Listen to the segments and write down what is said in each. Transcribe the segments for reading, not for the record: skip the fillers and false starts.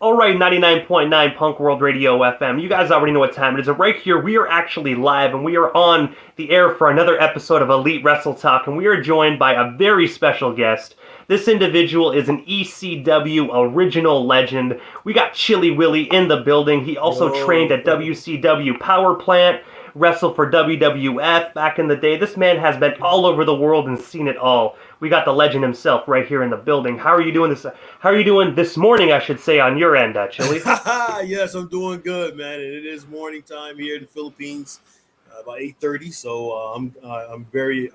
All right, 99.9 Punk World Radio FM. You guys already know what time it is. Right here, we are actually live and we are on the air for another episode of Elite Wrestle Talk, and we are joined by a very special guest. This individual is an ECW original legend. We got Chili Willy in the building. He also trained Yo, at WCW Power Plant, wrestled for WWF back in the day. This man has been all over the world and seen it all. We got the legend himself right here in the building. How are you doing this? How are you doing this morning, I should say, on your end, Chili? yes, I'm doing good, man. And it is morning time here in the Philippines, about 8:30. So I'm very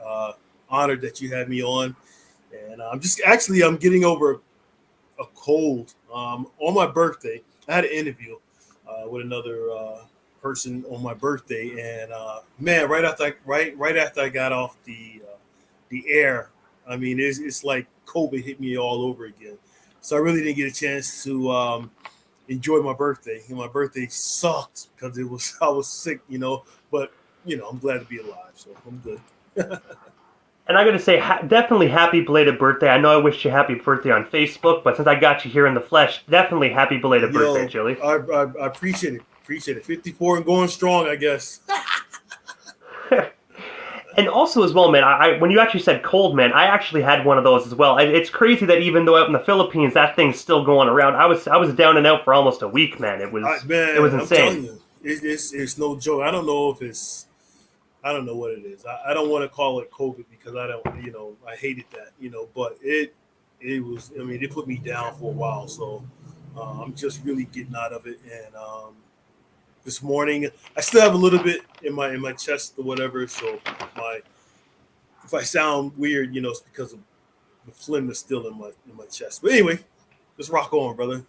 honored that you had me on, and I'm getting over a cold. On my birthday, I had an interview with another person on my birthday, and man, right after I got off the air, I mean, it's like COVID hit me all over again. So I really didn't get a chance to enjoy my birthday. And my birthday sucked because it was I was sick, But I'm glad to be alive, so I'm good. And I gotta say, definitely happy belated birthday. I know I wished you happy birthday on Facebook, but since I got you here in the flesh, definitely happy belated birthday, Yo, Chili. I appreciate it. Appreciate it. 54 and going strong, I guess. And also as well, man, when you actually said cold, man, I actually had one of those as well. It's crazy that even though out in the Philippines that thing's still going around, I was down and out for almost a week, man. It was Man, I'm telling insane. you, it's no joke. I don't know if I don't know what it is. I don't want to call it COVID because I don't, I hated that, but it was, I mean, it put me down for a while. So I'm just really getting out of it. And this morning, I still have a little bit in my chest or whatever. So my if I sound weird, it's because of the phlegm that's still in my chest. But anyway, let's rock on, brother.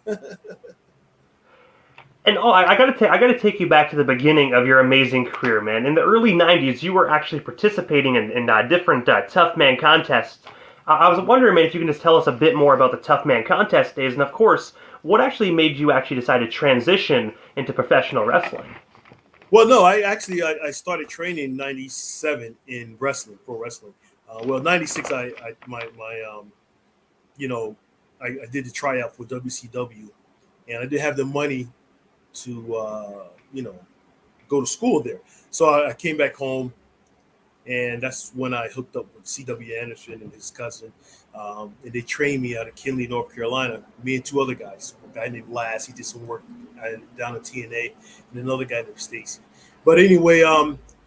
And I gotta take you back to the beginning of your amazing career, man. In the early '90s, you were actually participating in different tough man contests. I was wondering, man, if you can just tell us a bit more about the tough man contest days, and of course, what actually made you actually decide to transition into professional wrestling? Well, no, I started training in '97 in wrestling, pro wrestling. Well, '96 I my you know I did the tryout for WCW, and I didn't have the money to go to school there. So I came back home, and that's when I hooked up with C.W. Anderson and his cousin, and they trained me out of Kinley, North Carolina. Me and two other guys. A guy named Laz, he did some work down at TNA, and another guy named Stacy. But anyway,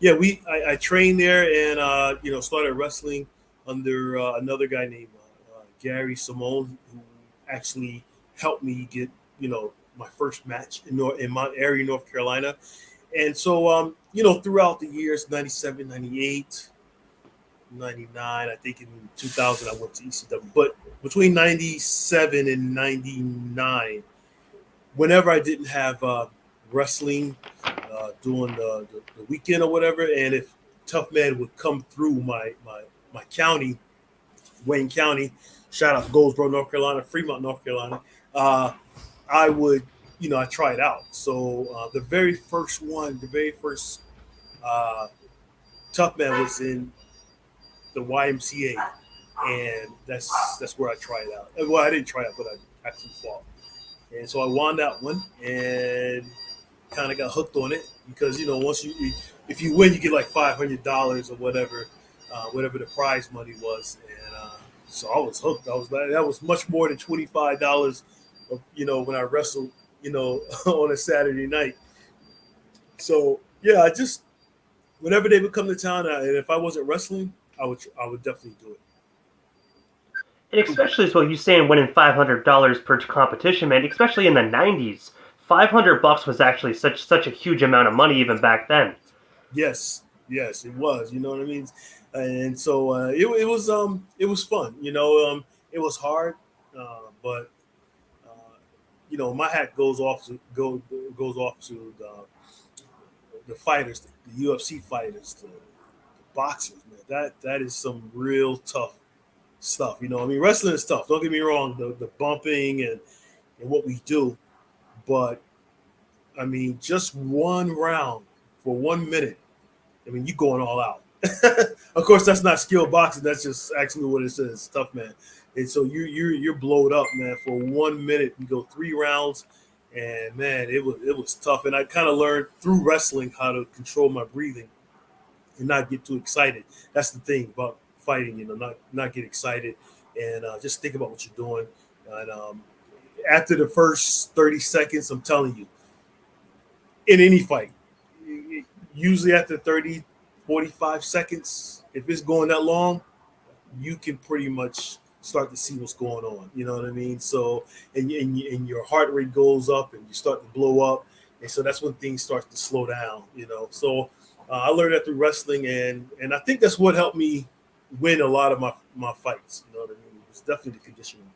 yeah, I trained there and started wrestling under another guy named Gary Simone, who actually helped me get my first match in Mount Airy, North Carolina. And so, throughout the years, 97, 98, 99, I think in 2000, I went to ECW. But between 97 and 99, whenever I didn't have wrestling during the weekend or whatever, and if Tough Man would come through my county, Wayne County, shout out to Goldsboro, North Carolina, Fremont, North Carolina, I would, I try it out. So the very first uh, Tough Man was in the YMCA, and that's where I tried out. Well, I didn't try out, but I actually fought, and so I won that one and kind of got hooked on it because once if you win, you get like $500 or whatever the prize money was, and so I was hooked. I was like, that was much more than $25, when I wrestled, on a Saturday night. So yeah, I just whenever they would come to town, and if I wasn't wrestling, I would definitely do it. And especially as well, you saying winning $500 per competition, man. Especially in the '90s, $500 was actually such a huge amount of money even back then. Yes, yes, it was. You know what I mean? And so it was fun. It was hard, but my hat goes off to the fighters, the UFC fighters, the boxers. Man, that is some real tough stuff. I mean, wrestling is tough. Don't get me wrong, the bumping and what we do, but I mean, just one round for 1 minute. I mean, you going all out. Of course, that's not skilled boxing. That's just actually what it says. It's tough, man. And so you're blowed up, man. For 1 minute, you go 3 rounds, and man, it was tough. And I kind of learned through wrestling how to control my breathing and not get too excited. That's the thing about fighting, not get excited and just think about what you're doing. And after the first 30 seconds, I'm telling you, in any fight, usually after 30, 45 seconds, if it's going that long, you can pretty much start to see what's going on. You know what I mean? So, and your heart rate goes up and you start to blow up. And so that's when things start to slow down. So I learned that through wrestling. And I think that's what helped me win a lot of my fights. You know what I mean? It was definitely the conditioning.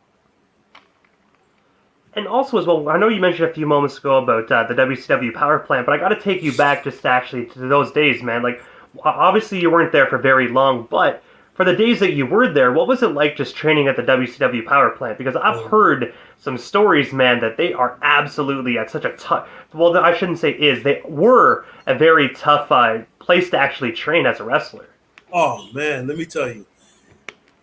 And also as well, I know you mentioned a few moments ago about the WCW power plant, but I got to take you back just actually to those days, man. Like, obviously you weren't there for very long, but for the days that you were there, what was it like just training at the WCW power plant? Because I've heard some stories, man, that they are absolutely at such a tough. Well, I shouldn't say they were a very tough place to actually train as a wrestler. Oh man, let me tell you,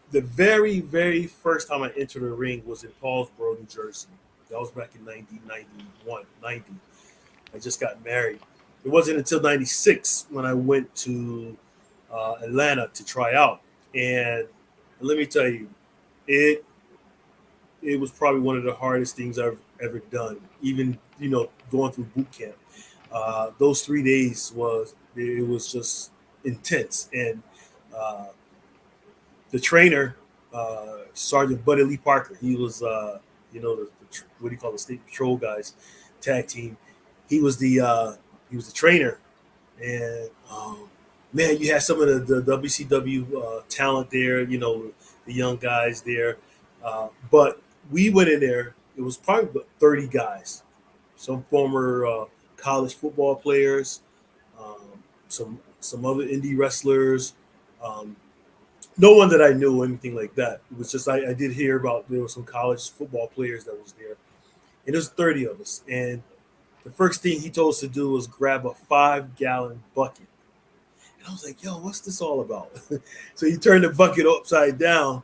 the very, very first time I entered the ring was in Paulsboro, New Jersey. That was back in 1991, 90. I just got married. It wasn't until 96 when I went to Atlanta to try out. And let me tell you, it it was probably one of the hardest things I've ever done. Even going through boot camp, those 3 days was just intense. And uh, the trainer, Sergeant Buddy Lee Parker, he was what do you call the state patrol guys tag team. He was the trainer, and man, you had some of the WCW talent there. The young guys there, but we went in there. It was probably about 30 guys, some former college football players, um, some other indie wrestlers. Um, no one that I knew or anything like that. It was just I did hear about there were some college football players that was there, and there's 30 of us. And the first thing he told us to do was grab a 5-gallon bucket. And I was like, yo, what's this all about? So you turn the bucket upside down,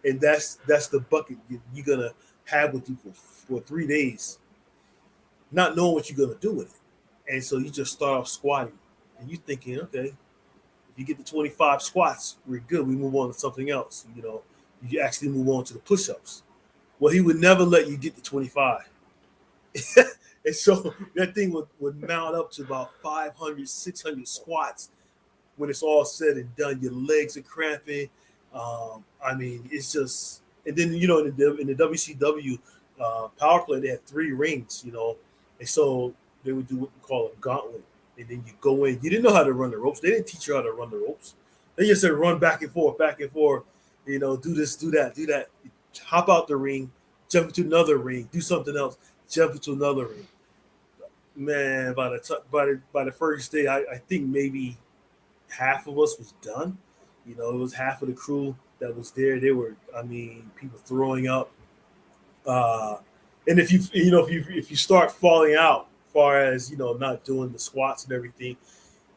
and that's the bucket you're gonna have with you for 3 days, not knowing what you're gonna do with it. And so you just start off squatting, and you're thinking, okay, if you get to 25 squats, we're good. We move on to something else. You actually move on to the push-ups. Well, he would never let you get to 25. And so that thing would mount up to about 500, 600 squats when it's all said and done. Your legs are cramping. I mean, it's just, and then, in the WCW power play, they had 3 rings, and so they would do what we call a gauntlet. And then you go in. You didn't know how to run the ropes. They didn't teach you how to run the ropes. They just said run back and forth, do this, do that, do that. Hop out the ring, jump into another ring, do something else, jump into another ring. Man, by the first day, I think maybe half of us was done. It was half of the crew that was there. They were, I mean, people throwing up. Uh, and if you start falling out, far as not doing the squats and everything,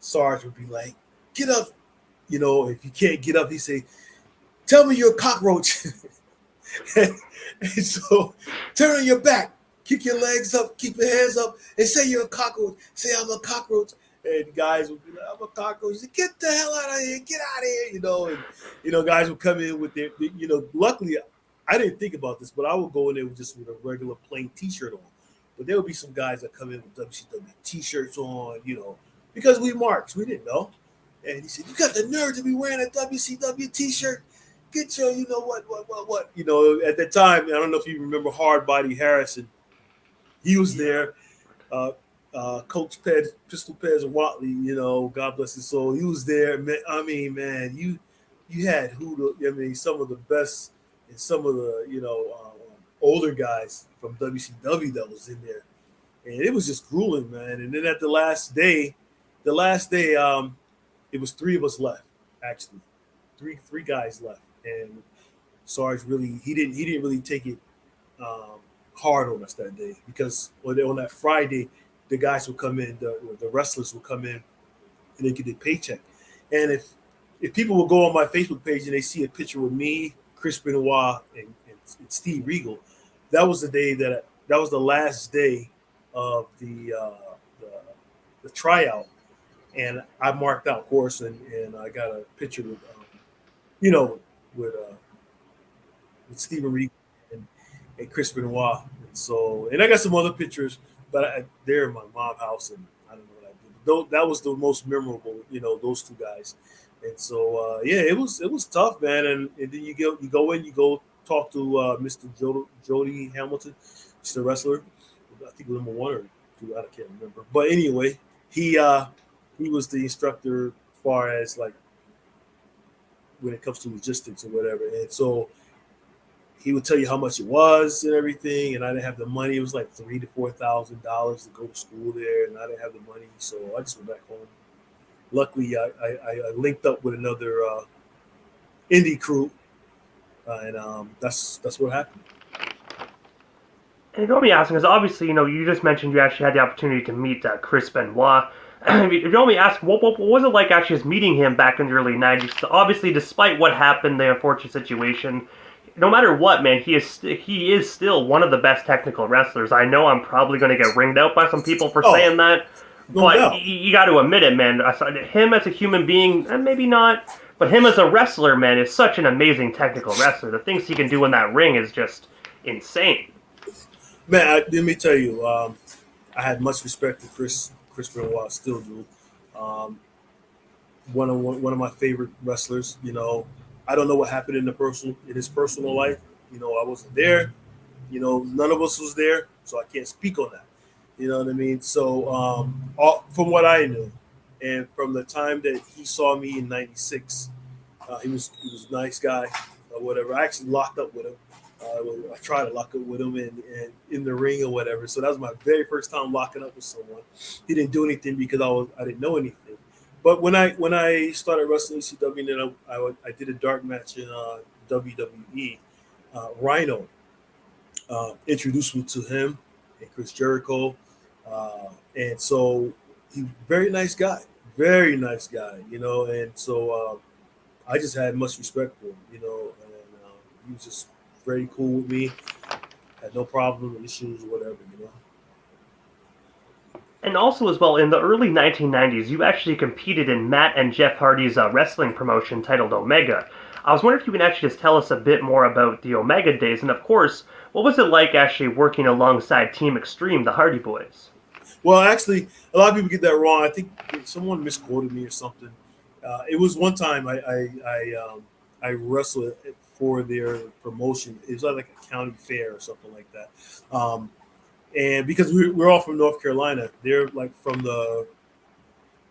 Sarge would be like, "Get up!" If you can't get up, he say, "Tell me you're a cockroach." and so, turn on your back, kick your legs up, keep your hands up, and say you're a cockroach. Say I'm a cockroach. And guys would be like, "I'm a cockroach." Say, "Get the hell out of here! Get out of here!" And guys would come in with their. Luckily, I didn't think about this, but I would go in there with a regular plain T-shirt on. But there would be some guys that come in with WCW T-shirts on, because we marks, we didn't know. And he said, "You got the nerve to be wearing a WCW T-shirt? Get your, what?" At that time, I don't know if you remember Hard Body Harrison. He was there. Uh, Coach Pistol Pez Watley, God bless his soul. He was there. Man, I mean, man, you had some of the best and some of the older guys from WCW that was in there, and it was just grueling, man. And then at the last day, it was 3 of us left, actually, three guys left, and Sarge he didn't really take it hard on us that day, because on that Friday, the guys would come in, the wrestlers would come in, and they get their paycheck. And if if people will go on my Facebook page and they see a picture with me, Chris Benoit, and Steve Regal, that was the day that was the last day of the, the tryout, and I marked out, of course, and I got a picture with, you know, with Steven Regal and Chris Benoit, and I got some other pictures, but they're in my mom's house, and I don't know what I did. That was the most memorable, those two guys. And so, yeah, it was tough, man. And then you go talk to Mr. Jody Hamilton, he's the wrestler. I think number one or two, I can't remember. But anyway, he was the instructor as far as like when it comes to logistics or whatever. And so he would tell you how much it was and everything. And I didn't have the money. It was like $3,000 to $4,000 to go to school there, and I didn't have the money, so I just went back home. Luckily, I linked up with another indie crew, and that's what happened. And you don't me asking, because obviously, you just mentioned you actually had the opportunity to meet Chris Benoit. If you don't me ask, what was it like actually just meeting him back in the early 90s? So obviously, despite what happened, the unfortunate situation, no matter what, man, he is still one of the best technical wrestlers. I know I'm probably going to get ringed out by some people for saying that, but you got to admit it, man. Him as a human being, and maybe not, but him as a wrestler, man, is such an amazing technical wrestler. The things he can do in that ring is just insane. Man, let me tell you, I had much respect for Chris Benoit, still do. One of my favorite wrestlers. I don't know what happened in his personal life. I wasn't there. None of us was there, so I can't speak on that. You know what I mean? So, from what I knew, and from the time that he saw me in '96, he was a nice guy or whatever. I actually locked up with him. I tried to lock up with him in the ring or whatever. So that was my very first time locking up with someone. He didn't do anything because I didn't know anything. But when I started wrestling ECW, and then I did a dark match in WWE, Rhino introduced me to him and Chris Jericho, and so he's a very nice guy, and so I just had much respect for him, and he was just very cool with me, had no problem with issues or whatever. And also, as well, in the early 1990s, you actually competed in Matt and Jeff Hardy's wrestling promotion titled Omega. I was wondering if you can actually just tell us a bit more about the Omega days, and of course, what was it like actually working alongside Team Extreme, the Hardy Boys? Well, actually, a lot of people get that wrong. I think someone misquoted me or something. It was one time I wrestled for their promotion. It was like a county fair or something like that. And because we're all from North Carolina, they're like from the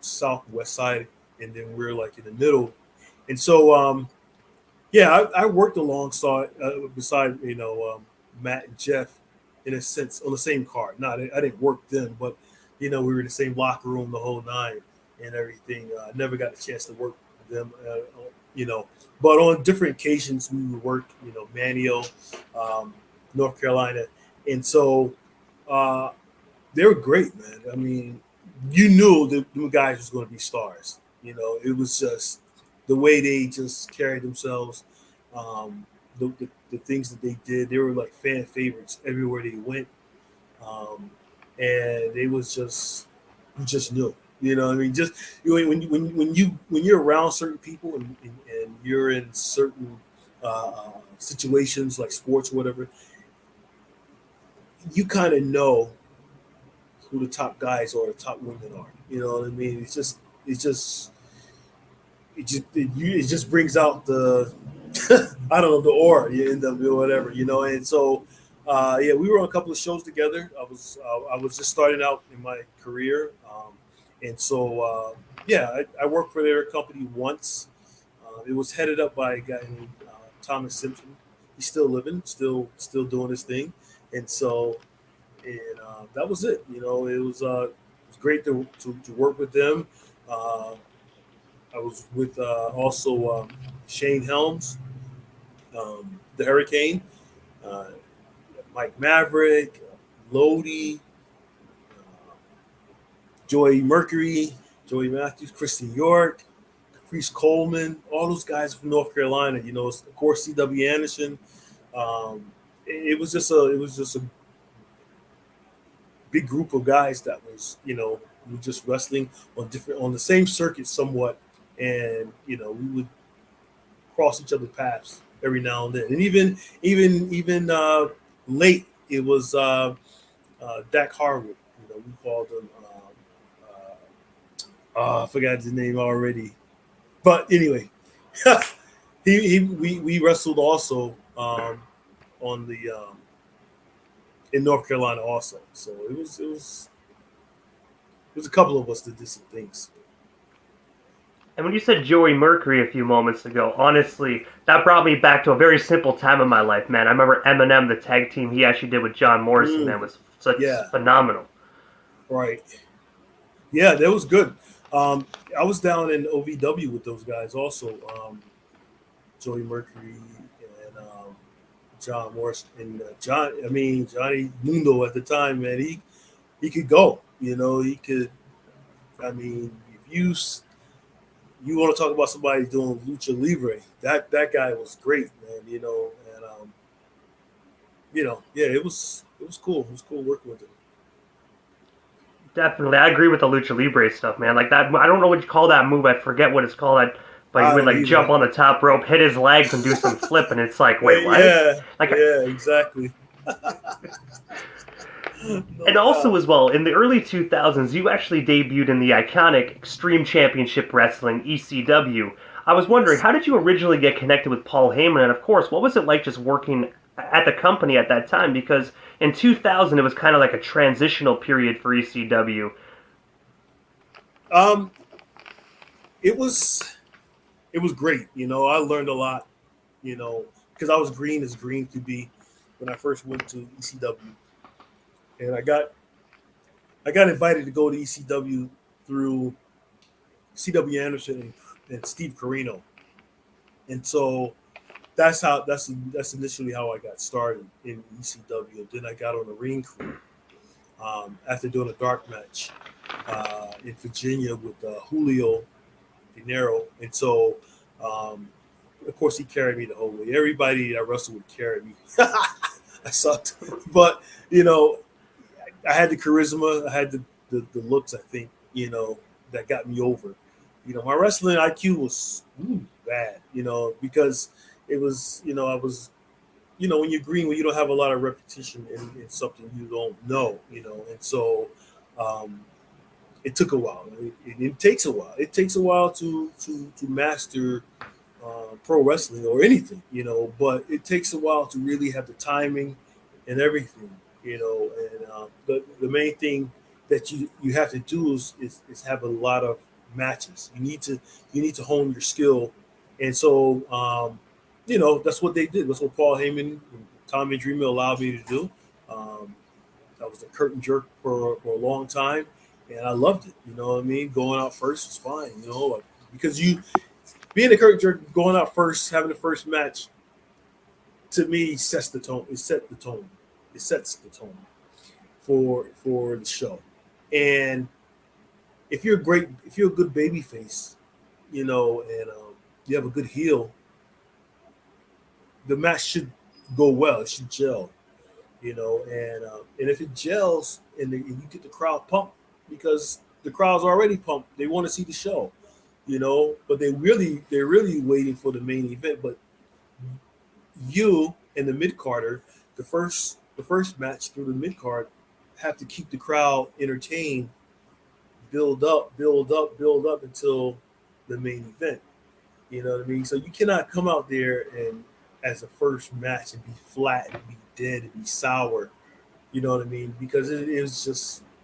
southwest side, and then we're like in the middle. And so, yeah, I worked alongside, beside Matt and Jeff, in a sense, on the same card. No, I didn't work them, but we were in the same locker room the whole nine and everything. I never got a chance to work with them, but on different occasions we would work, Manio, North Carolina, and so. They were great, man. I mean, you knew the guys was going to be stars. It was just the way they just carried themselves, the things that they did. They were like fan favorites everywhere they went, and they was just you just knew. What I mean? Just when you're around certain people and you're in certain situations like sports or whatever. You kind of know who the top guys or the top women are. You know what I mean? It just brings out the I don't know, the aura in them or whatever, And so, yeah, we were on a couple of shows together. I was just starting out in my career, and so yeah, I worked for their company once. It was headed up by a guy named Thomas Simpson. He's still living, still doing his thing. And so, that was it. It was great to work with them. I was with also Shane Helms, the Hurricane, Mike Maverick, Lodi, Joey Mercury, Joey Matthews, Kristen York, Priest Coleman, all those guys from North Carolina. You know, of course, C.W. Anderson. Um, it was just a big group of guys that was, you know, we were just wrestling on the same circuit somewhat, and you know, we would cross each other's paths every now and then, and even late it was Dak Harwood. You know, we called him. I forgot his name already, but anyway, we wrestled also on the in North Carolina also. So it was a couple of us that did some things. And when you said Joey Mercury a few moments ago, honestly, that brought me back to a very simple time in my life, man. I remember Eminem, the tag team he actually did with John Morrison, man, was such phenomenal. Right. Yeah, that was good. I was down in OVW with those guys also. Joey Mercury and John Morrison and Johnny Mundo at the time, man. He could go. You know, he could. I mean, if you want to talk about somebody doing lucha libre, that guy was great, man. You know, and you know, yeah, it was cool. It was cool working with him. Definitely, I agree with the lucha libre stuff, man. Like that, I don't know what you call that move. I forget what it's called. But he would like jump on the top rope, hit his legs, and do some flip, and it's like, wait, what? Yeah, like, yeah, exactly. And also, as well, in the early 2000s, you actually debuted in the iconic Extreme Championship Wrestling (ECW). I was wondering, how did you originally get connected with Paul Heyman, and of course, what was it like just working at the company at that time? Because in 2000, it was kind of like a transitional period for ECW. It was great. You know, I learned a lot. You know, because I was green as green could be when I first went to ECW, and I got invited to go to ECW through C.W. Anderson and Steve Carino, and so that's initially how I got started in ECW. Then I got on the ring crew after doing a dark match in Virginia with Julio Dinero, and so of course he carried me the whole way. Everybody that wrestled would carry me. I sucked, but you know, I had the charisma, I had the looks. I think you know that got me over. You know, my wrestling IQ was bad. You know, because it was I was when you're green, when you don't have a lot of repetition in something you don't know. You know, and so it took a while. It takes a while. It takes a while to master pro wrestling or anything, you know. But it takes a while to really have the timing and everything, you know. And the main thing that you have to do is have a lot of matches. You need to hone your skill, and so you know that's what they did. That's what Paul Heyman and Tommy Dreamer allowed me to do. I was a curtain jerk for a long time, and I loved it. You know what I mean? Going out first was fine, you know, like, because being a curtain jerk, going out first, having the first match, to me sets the tone. It sets the tone. It sets the tone for the show. And if you're a good baby face, you know, and you have a good heel, the match should go well. It should gel, you know, and if it gels and you get the crowd pumped, because the crowd's already pumped, they want to see the show, you know, but they're really waiting for the main event. But you and the mid carder, the first match through the mid card, have to keep the crowd entertained, build up until the main event. You know what I mean? So you cannot come out there and as a first match and be flat and be dead and be sour. You know what I mean? Because it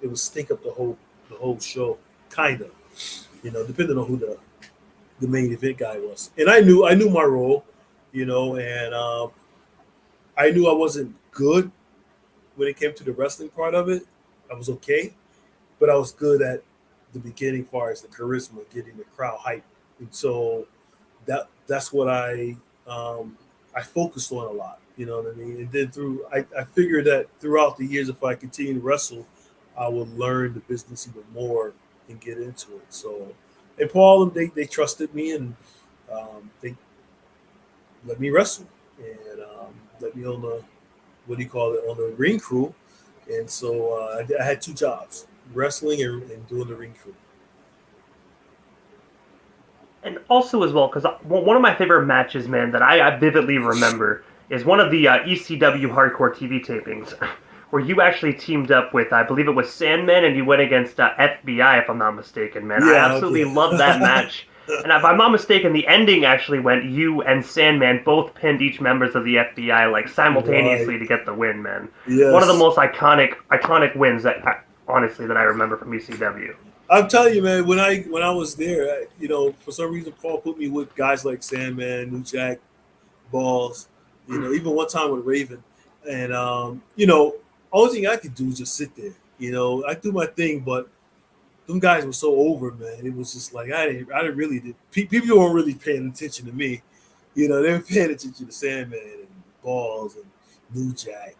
would stink up the whole show, kind of. You know, depending on who the main event guy was. And I knew my role, you know, and I knew I wasn't good when it came to the wrestling part of it. I was okay, but I was good at the beginning, as far as the charisma, getting the crowd hyped, and so that's what I focused on a lot. You know what I mean? And then I figured that throughout the years, if I continue to wrestle, I would learn the business even more and get into it. So And Paul, they trusted me, and they let me wrestle, and let me on the, what do you call it, on the ring crew. And so I had two jobs: wrestling and doing the ring crew. And also as well, because one of my favorite matches, man, that I vividly remember is one of the ECW Hardcore TV tapings, where you actually teamed up with, I believe it was Sandman, and you went against FBI, if I'm not mistaken, man. I Yeah, absolutely okay. love that match. And if I'm not mistaken, the ending actually went you and Sandman both pinned each members of the FBI like simultaneously Right. to get the win, man. One of the Yes. most iconic wins honestly that I remember from ECW. I'm telling you, man. When I was there, for some reason, Paul put me with guys like Sandman, New Jack, Balls. Even one time with Raven, and only thing I could do was just sit there. I do my thing, but them guys were so over, man. It was just like I didn't really did. People weren't really paying attention to me. They were paying attention to Sandman and Balls and New Jack.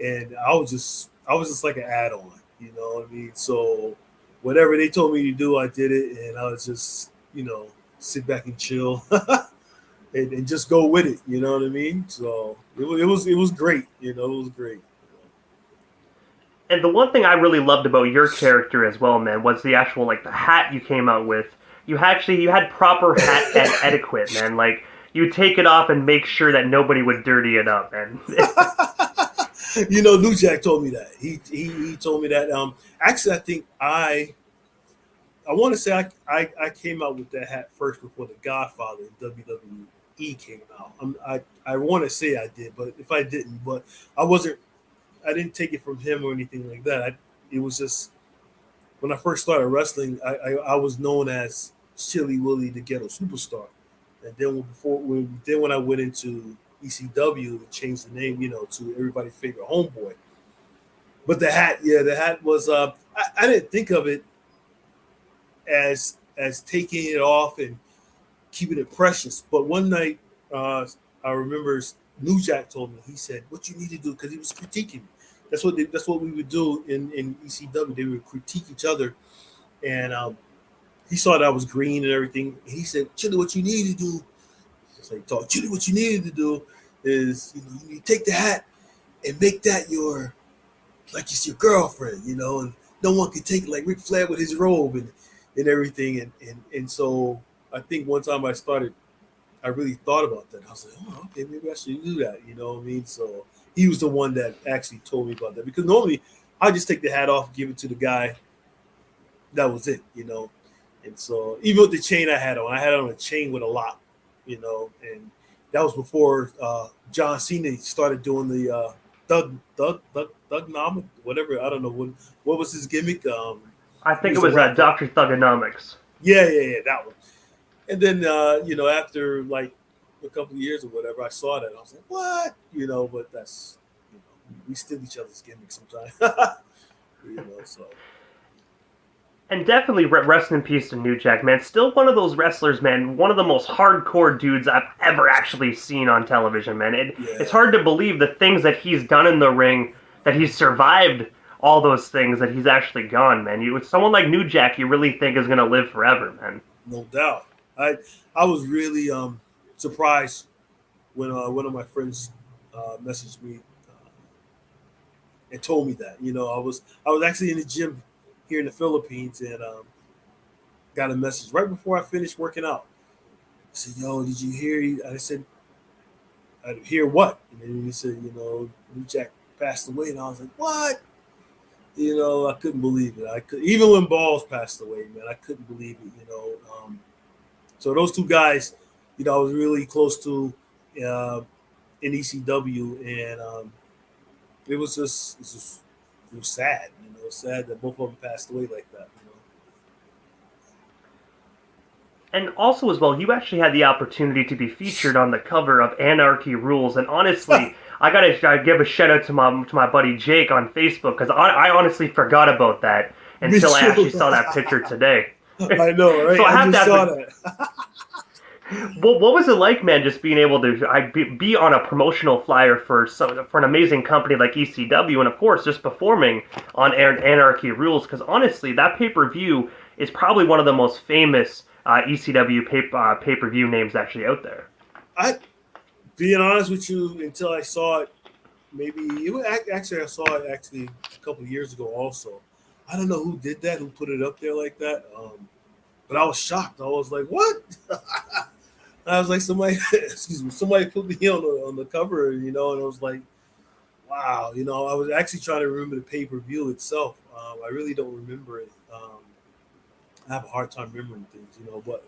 And I was just like an add-on. You know what I mean? So whatever they told me to do, I did it, and I was just sit back and chill. And just go with it, you know what I mean? So it was great, it was great. And the one thing I really loved about your character as well, man, was the actual like the hat you came out with. You had proper hat etiquette, man. Like you take it off and make sure that nobody would dirty it up, man. New Jack told me that. He told me that. Actually, I think I want to say I came out with that hat first before the Godfather in WWE came out. I want to say I did, but if I didn't, but I didn't take it from him or anything like that. It was just when I first started wrestling, I was known as Chili Willy, the Ghetto Superstar, and then when I went into ECW, it changed the name, to everybody's favorite Homeboy. But the hat was I didn't think of it as taking it off and keeping it precious. But one night, I remember New Jack told me. He said, "What you need to do," because he was critiquing. That's what we would do in ECW. They would critique each other, and he saw that I was green and everything. And he said, "Chili, what you need to do," just like talk. "Chili, what you needed to do is you need to take the hat and make that like it's your girlfriend, and no one can take it like Ric Flair with his robe and everything." And so I think one time I really thought about that. I was like, oh, okay, maybe I should do that. You know what I mean? So he was the one that actually told me about that, because normally I just take the hat off, give it to the guy. That was it. And so even with the chain I had on a chain with a lock, and that was before John Cena started doing the Thugnomic, whatever. I don't know what was his gimmick. I He think it was a was rapper. Dr. Thugonomics. Yeah, that one. And then after like a couple of years or whatever, I saw that. I was like, what? But that's we steal each other's gimmicks sometimes. So And definitely rest in peace to New Jack, man. Still one of those wrestlers, man. One of the most hardcore dudes I've ever actually seen on television, man. It's yeah, hard to believe the things that he's done in the ring, that he's survived all those things, that he's actually gone, man. With someone like New Jack, you really think is going to live forever, man. no doubt. I was really surprised when one of my friends messaged me and told me that. I was actually in the gym here in the Philippines, and got a message right before I finished working out. I said, "Yo, did you hear?" I said, "I hear what?" And then he said, New Jack passed away, and I was like, "What?" I couldn't believe it. I could, even when Balls passed away, man, I couldn't believe it. So those two guys, I was really close to uh, in ECW, and it was sad. It was sad that both of them passed away like that. And also as well, you actually had the opportunity to be featured on the cover of Anarchy Rules. And honestly, I gotta give a shout out to my buddy Jake on Facebook, because I honestly forgot about that Me until I actually too. saw that picture today. I know, right? So I I have to just ask, saw that. what was it like, man, just being able to be on a promotional flyer for an amazing company like ECW, and of course just performing on Anarchy Rules? Because honestly, that pay-per-view is probably one of the most famous ECW pay-per-view names actually out there. Being honest with you, until I saw it, I saw it actually a couple of years ago also. I don't know who did that, who put it up there like that. But I was shocked. I was like, what? I was like, somebody, excuse me, somebody put me on the cover, and I was like, wow. I was actually trying to remember the pay-per-view itself. I really don't remember it. I have a hard time remembering things, but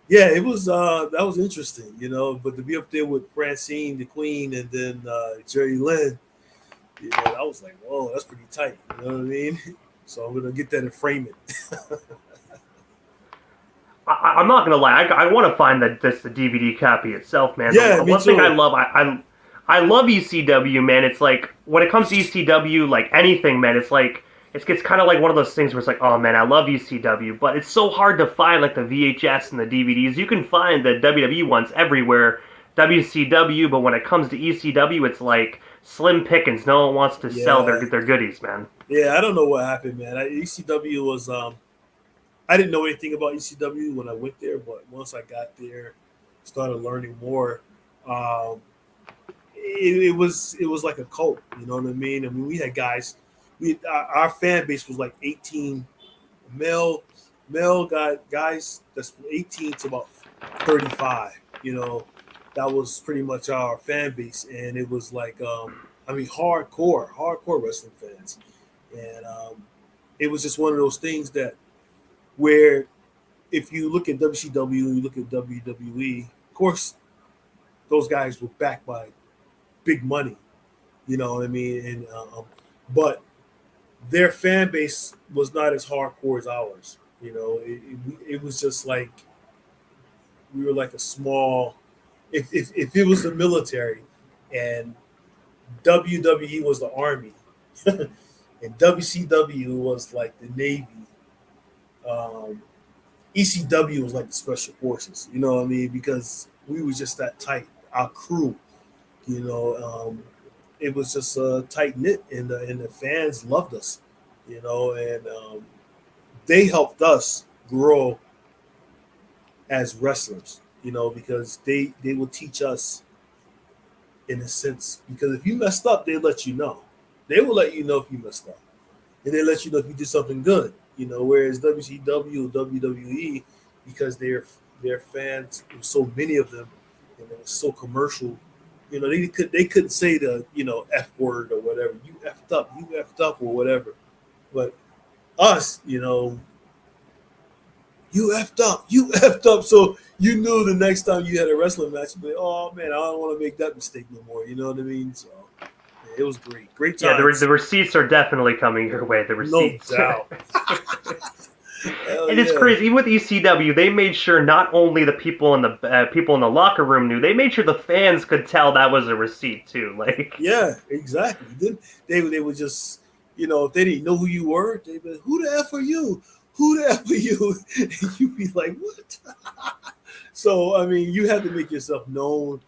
yeah, it was that was interesting, But to be up there with Francine, the Queen, and then Jerry Lynn, I was like, whoa, that's pretty tight. You know what I mean? So I'm gonna get that and frame it. I'm not gonna lie. I want to find the DVD copy itself, man. Yeah, me one too. thing I love, I love ECW, man. It's like when it comes to ECW, like anything, man. It's like it's kind of like one of those things where it's like, oh man, I love ECW, but it's so hard to find like the VHS and the DVDs. You can find the WWE ones everywhere, WCW, but when it comes to ECW, it's like slim pickings. No one wants to sell their goodies, man. Yeah, I don't know what happened, man. ECW was I didn't know anything about ECW when I went there, but once I got there, started learning more. It was like a cult, you know what I mean? I mean, we had guys. Our fan base was like 18 male guys that's 18 to about 35. That was pretty much our fan base, and it was like hardcore wrestling fans, and it was just one of those things that where if you look at WCW, you look at WWE, of course, those guys were backed by big money, you know what I mean? And but their fan base was not as hardcore as ours. It was just like we were like a small. If it was the military, and WWE was the Army, and WCW was like the Navy. ECW was like the Special Forces, you know what I mean? Because we were just that tight. Our crew, it was just tight knit, and the fans loved us, and they helped us grow as wrestlers, because they will teach us in a sense. Because if you messed up, they let you know. They will let you know if you messed up, and they let you know if you did something good. Whereas WCW or WWE, because their fans, there were so many of them, and it was so commercial, they couldn't say the F word or whatever. You effed up or whatever. But us, you effed up. So you knew the next time you had a wrestling match, you'd be like, oh man, I don't want to make that mistake no more. You know what I mean? So it was great times. Yeah, the receipts are definitely coming your way. The receipts, no doubt. And it's crazy. Even with ECW, they made sure not only the people in the locker room knew, they made sure the fans could tell that was a receipt too. Like, yeah, exactly. Then they would just, if they didn't know who you were, they'd be like, who the F are you? Who the F are you? And you'd be like, what? So I mean, you had to make yourself known.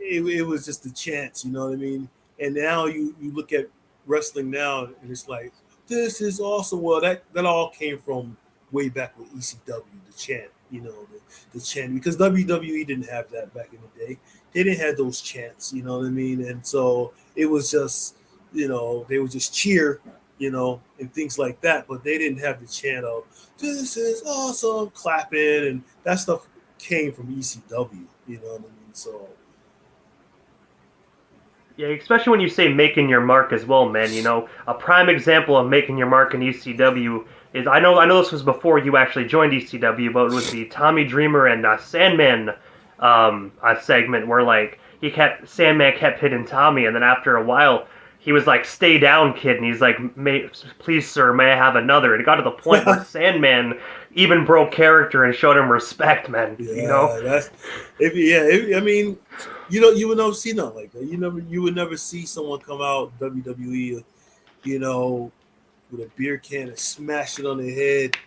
It was just a chance, you know what I mean? And now you look at wrestling now, and it's like, this is awesome. Well, that all came from way back with ECW, the chant, the chant, because WWE didn't have that back in the day. They didn't have those chants, you know what I mean? And so it was just, they would just cheer, and things like that, but they didn't have the chant of, this is awesome, clapping, and that stuff came from ECW, you know what I mean? So yeah, especially when you say making your mark as well, man. A prime example of making your mark in ECW is I know this was before you actually joined ECW, but it was the Tommy Dreamer and Sandman segment where like Sandman kept hitting Tommy, and then after a while he was like, "Stay down, kid," and he's like, "Please, sir, may I have another?" And it got to the point where Sandman even broke character and showed him respect, man. Yeah, I mean, you would never see nothing like that. You would never see someone come out WWE, with a beer can and smash it on their head,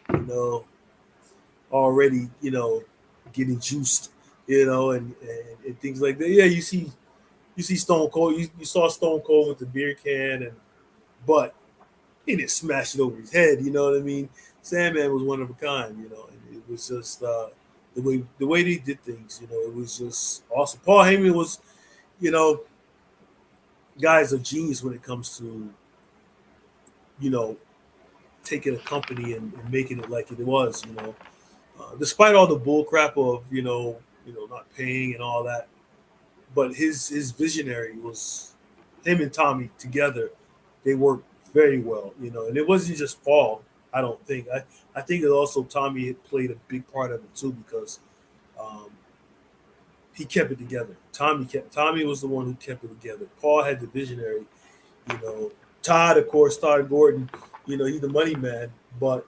already, getting juiced, and things like that. Yeah, you see Stone Cold. You saw Stone Cold with the beer can, but he didn't smash it over his head. You know what I mean? Sandman was one of a kind. You know, and it was just the way they did things. You know, it was just awesome. Paul Heyman was, you know, guy's a genius when it comes to, you know, taking a company and making it like it was. You know, despite all the bull crap of not paying and all that, but his visionary was him and Tommy together. They worked very well, you know, and it wasn't just Paul. I don't think. I think that also Tommy had played a big part of it too because um, he kept it together. Tommy was the one who kept it together. Paul had the visionary, you know. Todd, of course, Todd Gordon, you know, he's the money man, but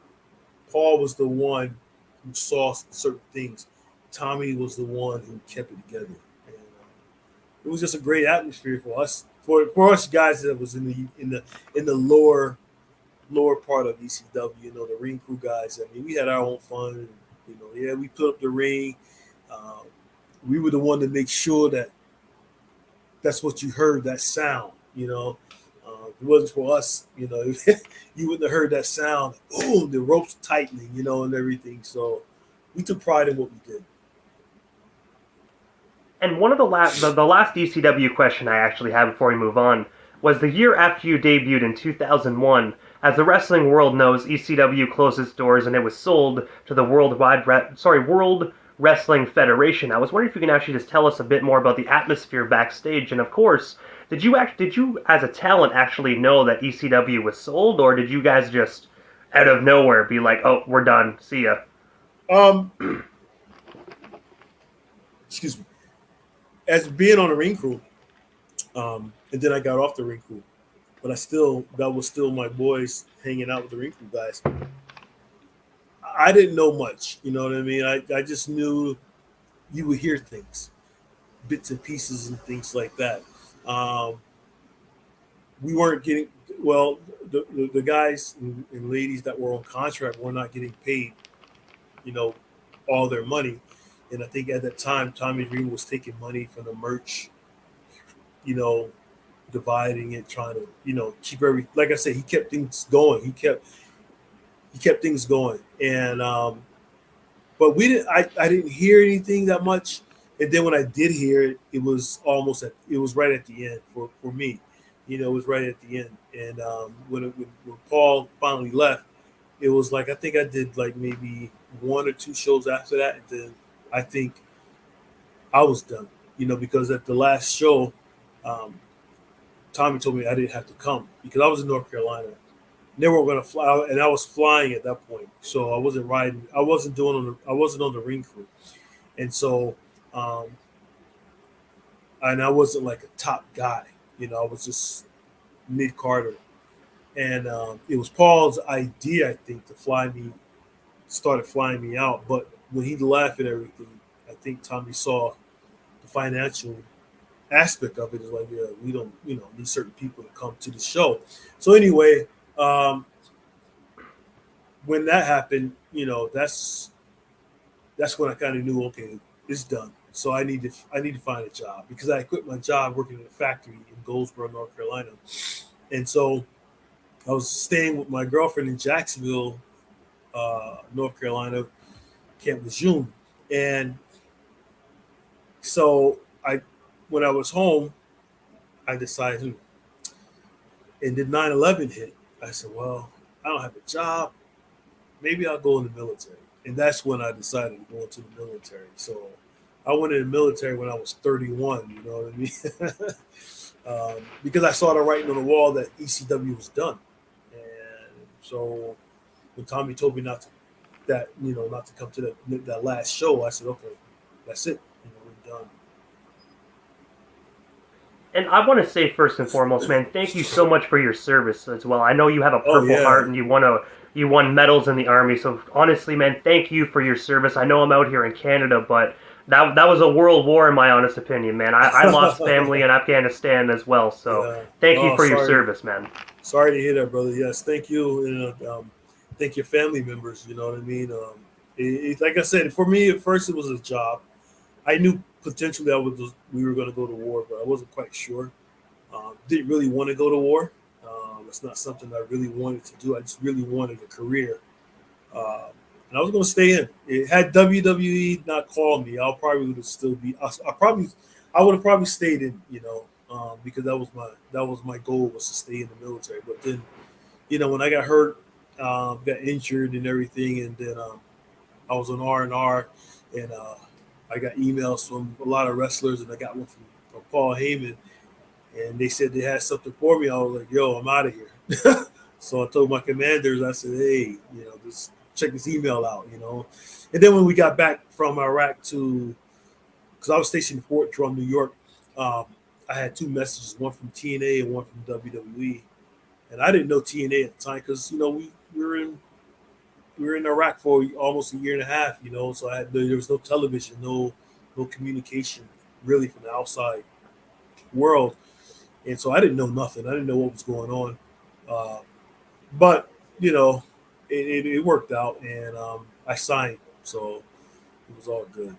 Paul was the one who saw certain things. Tommy was the one who kept it together. And it was just a great atmosphere for us, for us guys that was in the lower part of ECW. You know, the ring crew guys. I mean, we had our own fun. You know, yeah, we put up the ring. Uh, we were the one to make sure that that's what you heard, that sound. You know, if it wasn't for us, you know, you wouldn't have heard that sound. Oh, the ropes tightening, you know, and everything. So we took pride in what we did. And one of the last ECW question I actually have before we move on was the year after you debuted in 2001. As the wrestling world knows, ECW closed its doors and it was sold to the World Wrestling Federation. I was wondering if you can actually just tell us a bit more about the atmosphere backstage, and of course, did you as a talent actually know that ECW was sold, or did you guys just out of nowhere be like, "Oh, we're done, see ya"? Um, excuse me. As being on the ring crew, and then I got off the ring crew, but that was still my boys hanging out with the ring crew guys. I didn't know much, you know what I mean? I just knew you would hear things, bits and pieces and things like that. Um, we weren't getting, well, the guys and ladies that were on contract were not getting paid, you know, all their money. And I think at that time, Tommy Dreamer was taking money from the merch, you know, dividing it, trying to, you know, keep like I said, he kept things going. He kept things going. And but I didn't hear anything that much. And then when I did hear it, it was right at the end for me. You know, it was right at the end. And when Paul finally left, it was like I think I did like maybe one or two shows after that, and then I think I was done. You know, because at the last show, um, Tommy told me I didn't have to come because I was in North Carolina. They weren't going to fly, and I was flying at that point, so I wasn't riding. I wasn't on the ring crew, and so, um, and I wasn't like a top guy. You know, I was just mid Carter, and it was Paul's idea, I think, started flying me out. But when he left and everything, I think Tommy saw the financial aspect of it. Is like, yeah, we don't, you know, need certain people to come to the show. So anyway, when that happened, you know, that's when I kind of knew, okay, it's done. So I need to find a job because I quit my job working in a factory in Goldsboro, North Carolina, and so I was staying with my girlfriend in Jacksonville, North Carolina, Camp Lejeune, and so when I was home, I decided, and then 9/11 hit. I said, well, I don't have a job. Maybe I'll go in the military. And that's when I decided to go into the military. So I went in the military when I was 31, you know what I mean? Because I saw the writing on the wall that ECW was done. And so when Tommy told me not to come to that last show, I said, okay, that's it. You know, we're done. And I want to say first and foremost, man, thank you so much for your service as well. I know you have a Purple Heart and you won medals in the Army. So honestly, man, thank you for your service. I know I'm out here in Canada, but that was a world war in my honest opinion, man. I lost family in Afghanistan as well. So thank you for your service, man. Sorry to hear that, brother. Yes, thank you. And thank your family members. You know what I mean? Like I said, for me, at first it was a job. I knew potentially we were going to go to war, but I wasn't quite sure. Didn't really want to go to war. It's not something I really wanted to do. I just really wanted a career. And I was going to stay in. Had WWE not called me, I'll probably would have still be. I would have probably stayed in. Because that was my goal, was to stay in the military. But then, when I got hurt, got injured and everything, and then I was on R&R, and I got emails from a lot of wrestlers, and I got one from Paul Heyman, and they said they had something for me. I was like, "Yo, I'm out of here." So I told my commanders, I said, "Hey, just check this email out." And then when we got back from Iraq because I was stationed in Fort Drum, New York, I had two messages, one from TNA and one from WWE, and I didn't know TNA at the time because we were in Iraq for almost a year and a half, so there was no television, no communication really from the outside world, and so I didn't know nothing. I didn't know what was going on, but it worked out, and I signed, so it was all good.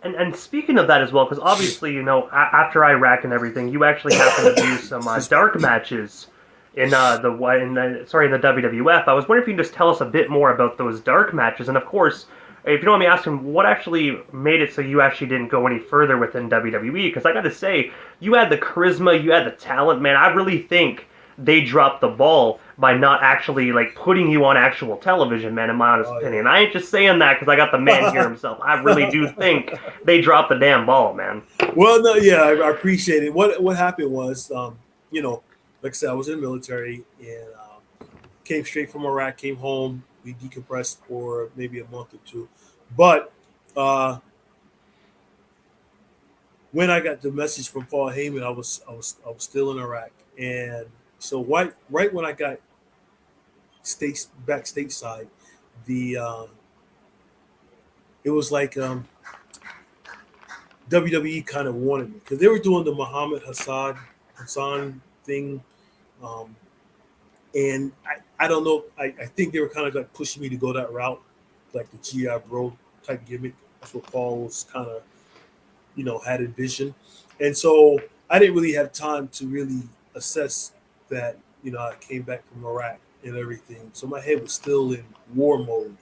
And speaking of that as well, because obviously, after Iraq and everything, you actually happened to do some dark matches in the WWF. I was wondering if you can just tell us a bit more about those dark matches, and of course, if you don't mind me asking, what actually made it so you actually didn't go any further within WWE? Because I got to say, you had the charisma, you had the talent, man. I really think they dropped the ball by not actually putting you on actual television, man, in my honest opinion. I ain't just saying that because I got the man here himself. I really do think they dropped the damn ball, man. Well, no, yeah, I appreciate it. What happened was, like I said, I was in the military and came straight from Iraq, came home. We decompressed for maybe a month or two. But when I got the message from Paul Heyman, I was still in Iraq. And so right when I got back stateside, it was like WWE kind of wanted me because they were doing the Muhammad Hassan thing, and I don't know. I think they were kind of pushing me to go that route, like the GI Bro type gimmick. That's what Paul was kind of had envisioned, and so I didn't really have time to really assess that. I came back from Iraq and everything, so my head was still in war mode.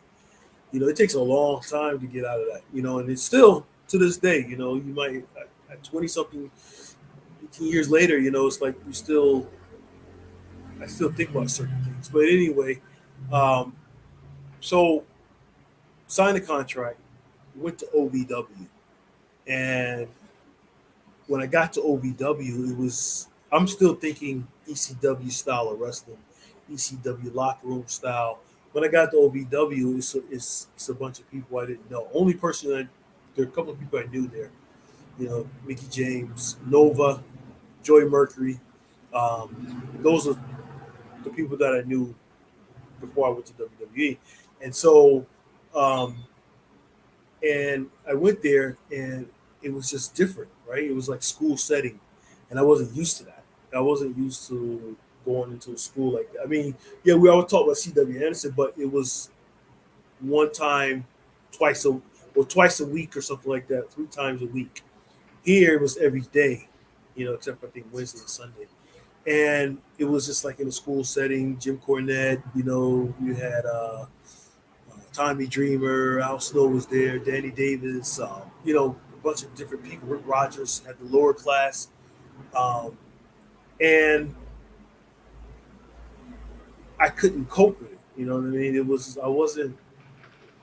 It takes a long time to get out of that, and it's still to this day, you might at 20 something, 18 years later, it's like I still think about certain things. But anyway, so signed the contract, went to OVW. And when I got to OVW, I'm still thinking ECW style of wrestling, ECW locker room style. When I got to OVW, it's a bunch of people I didn't know. There are a couple of people I knew there. Mickey James, Nova, Joy Mercury. Those are the people that I knew before I went to WWE. And so, and I went there and it was just different, right? It was like school setting. And I wasn't used to that. I wasn't used to going into a school like that. I mean, yeah, we always talk about C.W. Anderson, but it was one time, twice a week or something like that, 3 times a week. Here it was every day, except for I think Wednesday and Sunday. And it was just like in a school setting. Jim Cornette, you had Tommy Dreamer, Al Snow was there, Danny Davis, a bunch of different people. Rick Rogers had the lower class, and I couldn't cope with it. You know what I mean?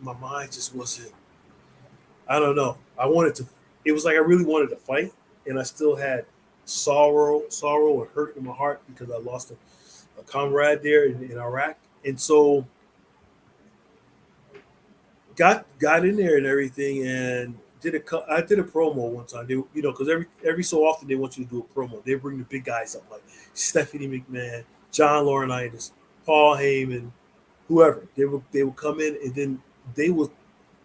My mind just wasn't. I don't know. It was like I really wanted to fight, and I still had sorrow and hurt in my heart because I lost a comrade there in Iraq, and so got in there and everything, and I did a promo one time. Because every so often they want you to do a promo. They bring the big guys up like Stephanie McMahon, John Laurinaitis, Paul Heyman, whoever. They would come in and then they would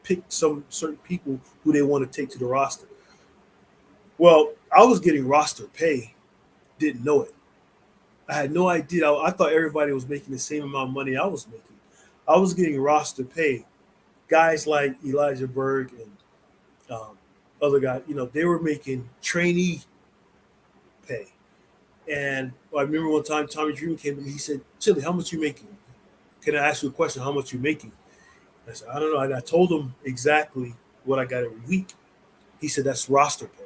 pick some certain people who they want to take to the roster. Well, I was getting roster pay, didn't know it. I had no idea. I thought everybody was making the same amount of money I was making. I was getting roster pay. Guys like Elijah Berg and other guys, they were making trainee pay. And I remember one time Tommy Dreamer came to me. He said, "Chili, how much you making? Can I ask you a question? How much you making?" I said, "I don't know." And I told him exactly what I got every week. He said, "That's roster pay.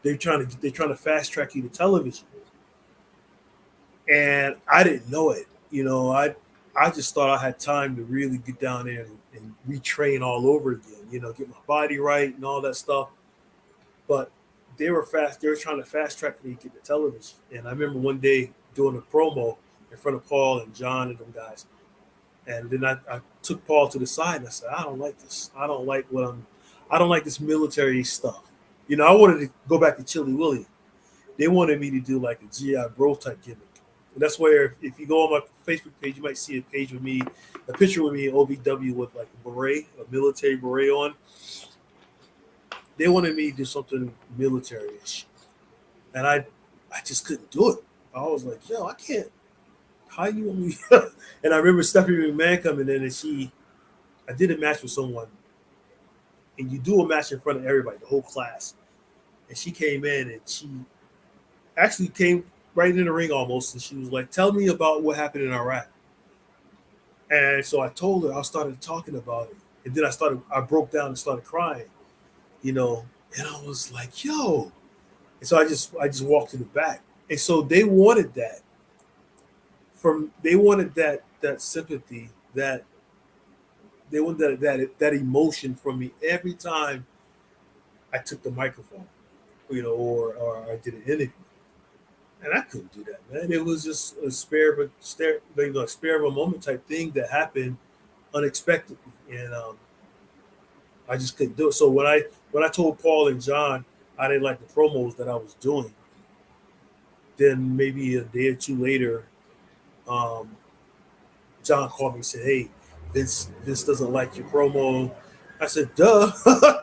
They're trying to fast track you to television." And I didn't know it. I just thought I had time to really get down there and retrain all over again. Get my body right and all that stuff. But they were fast. They were trying to fast track me to get the television. And I remember one day doing a promo in front of Paul and John and them guys. And then I took Paul to the side and I said, "I don't like this. I don't like this military stuff." I wanted to go back to Chili Willy. They wanted me to do like a GI Bro type gimmick. And that's where, if you go on my Facebook page, you might see a picture with me in OVW with like a beret, a military beret on. They wanted me to do something military-ish. And I just couldn't do it. I was like, "Yo, I can't. How you want me?" And I remember Stephanie McMahon coming in and I did a match with someone. And you do a match in front of everybody, the whole class. And she came in and she actually came right in the ring almost. And she was like, "Tell me about what happened in Iraq." And so I told her, I started talking about it. And then I broke down and started crying, and I was like, "Yo." And so I just walked to the back. And so they wanted that that sympathy, that they wanted that emotion from me every time I took the microphone, or I did an interview. And I couldn't do that, man. It was just a spare of a moment type thing that happened unexpectedly, and I just couldn't do it. So when I told Paul and John I didn't like the promos that I was doing, then maybe a day or two later, um, John called me and said, "Hey, Vince doesn't like your promo." I said, "Duh."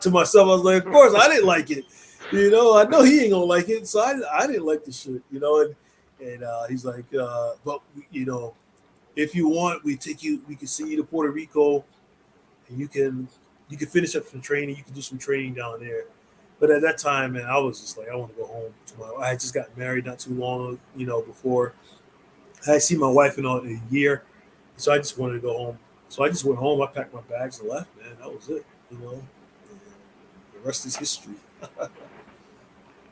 To myself, I was like, "Of course, I didn't like it. I know he ain't gonna like it, so I didn't like the shit, And he's like, "But if you want, we can send you to Puerto Rico, and you can finish up some training. You can do some training down there." But at that time, man, I was just like, I want to go home. I had just got married not too long, before. I had seen my wife in a year, so I just wanted to go home. So I just went home. I packed my bags and left, man. That was it, And the rest is history.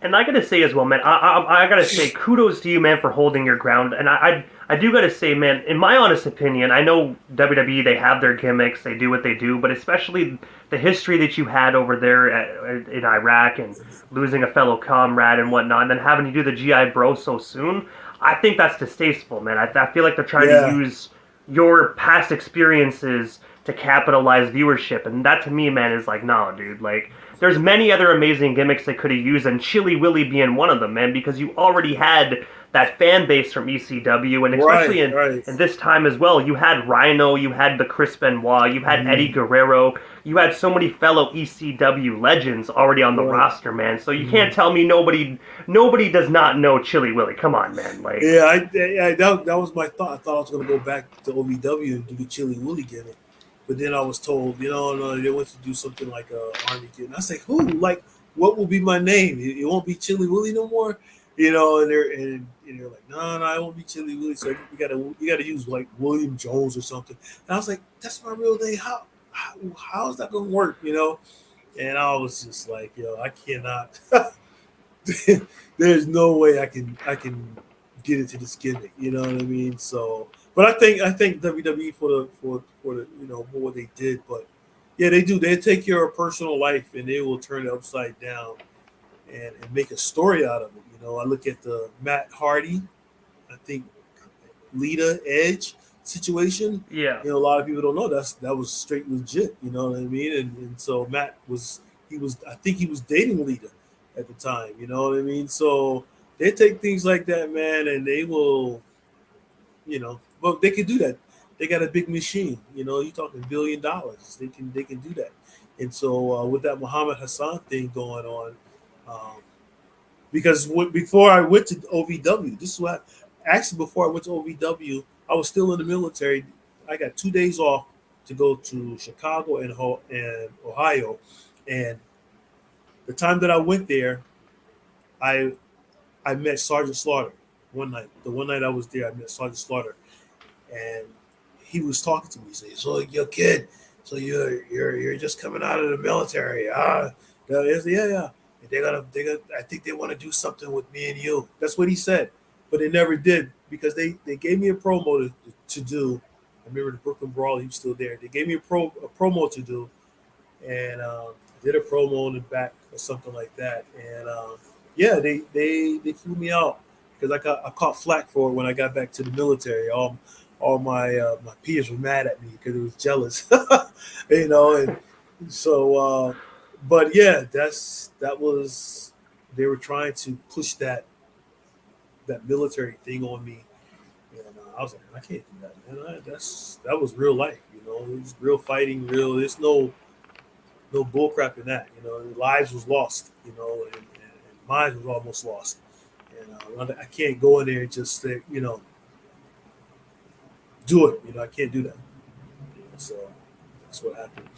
And I gotta say as well, man, I gotta say kudos to you, man, for holding your ground. And I do gotta say, man, in my honest opinion, I know WWE, they have their gimmicks, they do what they do, but especially the history that you had over there in Iraq and losing a fellow comrade and whatnot, and then having to do the GI Bro so soon, I think that's distasteful, man. I feel like they're trying to use your past experiences to capitalize viewership, and that to me, man, is like, no, dude, like, there's many other amazing gimmicks they could have used, and Chili Willy being one of them, man, because you already had that fan base from ECW, and especially in this time as well, you had Rhino, you had the Chris Benoit, you had Eddie Guerrero, you had so many fellow ECW legends already on the roster, man. So you can't tell me nobody does not know Chili Willy. Come on, man. Like, that was my thought. I thought I was going to go back to OVW and do the Chili Willy gimmick. But then I was told, no, they want to do something like a Army Kid. And I was like, who? Like, what will be my name? It won't be Chili Willy no more, And they're like, no, it won't be Chili Willy. So you gotta use like William Jones or something. And I was like, that's my real name. How is that gonna work? And I was just like, I cannot. There's no way I can get into this gimmick. You know what I mean? So. But I think WWE for the for what they did, but yeah, they do. They take your personal life and they will turn it upside down and make a story out of it. I look at the Matt Hardy, I think Lita Edge situation. Yeah. A lot of people don't know that was straight legit. You know what I mean? And so Matt I think he was dating Lita at the time. You know what I mean? So they take things like that, man, and they will. But they can do that. They got a big machine. You're talking $1 billion. They can do that. And so with that Muhammad Hassan thing going on, because before I went to OVW, this is what actually before I went to OVW, I was still in the military. I got 2 days off to go to Chicago and Ohio, and the time that I went there, I I met Sergeant Slaughter one night. The one night I was there, I met Sergeant Slaughter, and he was talking to me. He said, "So your kid, so you're just coming out of the military, ah?" I said, yeah. And they're gonna. I think they want to do something with me and you. That's what he said, but they never did because they gave me a promo to do. I remember the Brooklyn Brawl. He was still there. They gave me a promo to do, and did a promo in the back or something like that. And yeah, they flew me out because I caught flack for it when I got back to the military. All my peers were mad at me because it was jealous, and so. But yeah, that was they were trying to push that military thing on me, and I was like, I can't do that, man. That was real life, It was real fighting, real. There's no bull crap in that, Lives was lost, and mine was almost lost, and I can't go in there and just say, do it, I can't do that. So that's what happened.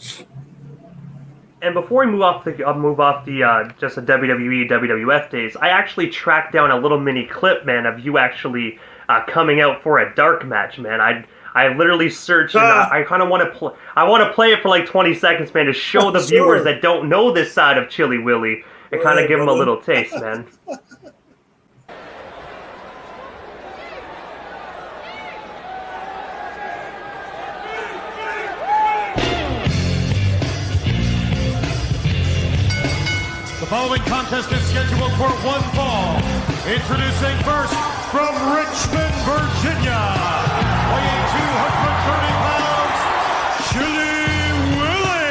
And before we move off the just the WWE WWF days, I actually tracked down a little mini clip, man, of you actually coming out for a dark match, man. I literally searched, and I kind of want to play it for like 20 seconds, man, to show the viewers that don't know this side of Chili Willy and kind of give them a little taste, man. The following contest is scheduled for one fall. Introducing first from Richmond, Virginia, weighing 230 pounds, Chili Willy.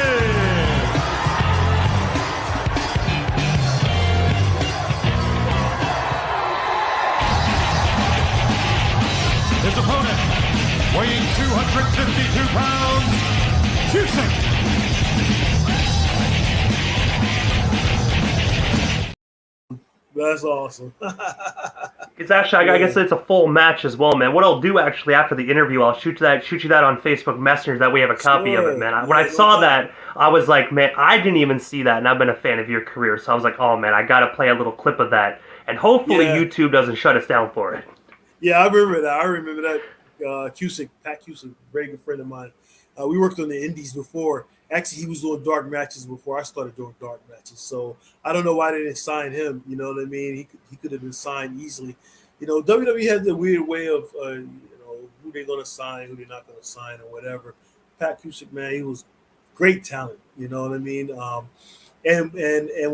His opponent, weighing 252 pounds, Cusick. That's awesome. It's actually, I guess it's a full match as well, man. What I'll do actually after the interview, I'll shoot you that on Facebook Messenger. That we have a copy of it, man. When I saw that, I was like, man, I didn't even see that, and I've been a fan of your career, so I was like, oh man, I gotta play a little clip of that, and hopefully YouTube doesn't shut us down for it. Yeah, I remember that. Cusick, Pat Cusick, very good friend of mine. We worked on the Indies before. Actually, he was doing dark matches before I started doing dark matches. So I don't know why they didn't sign him. You know what I mean? He could have been signed easily. WWE had the weird way of who they're going to sign, who they're not going to sign, or whatever. Pat Cusick, man, he was great talent. You know what I mean? And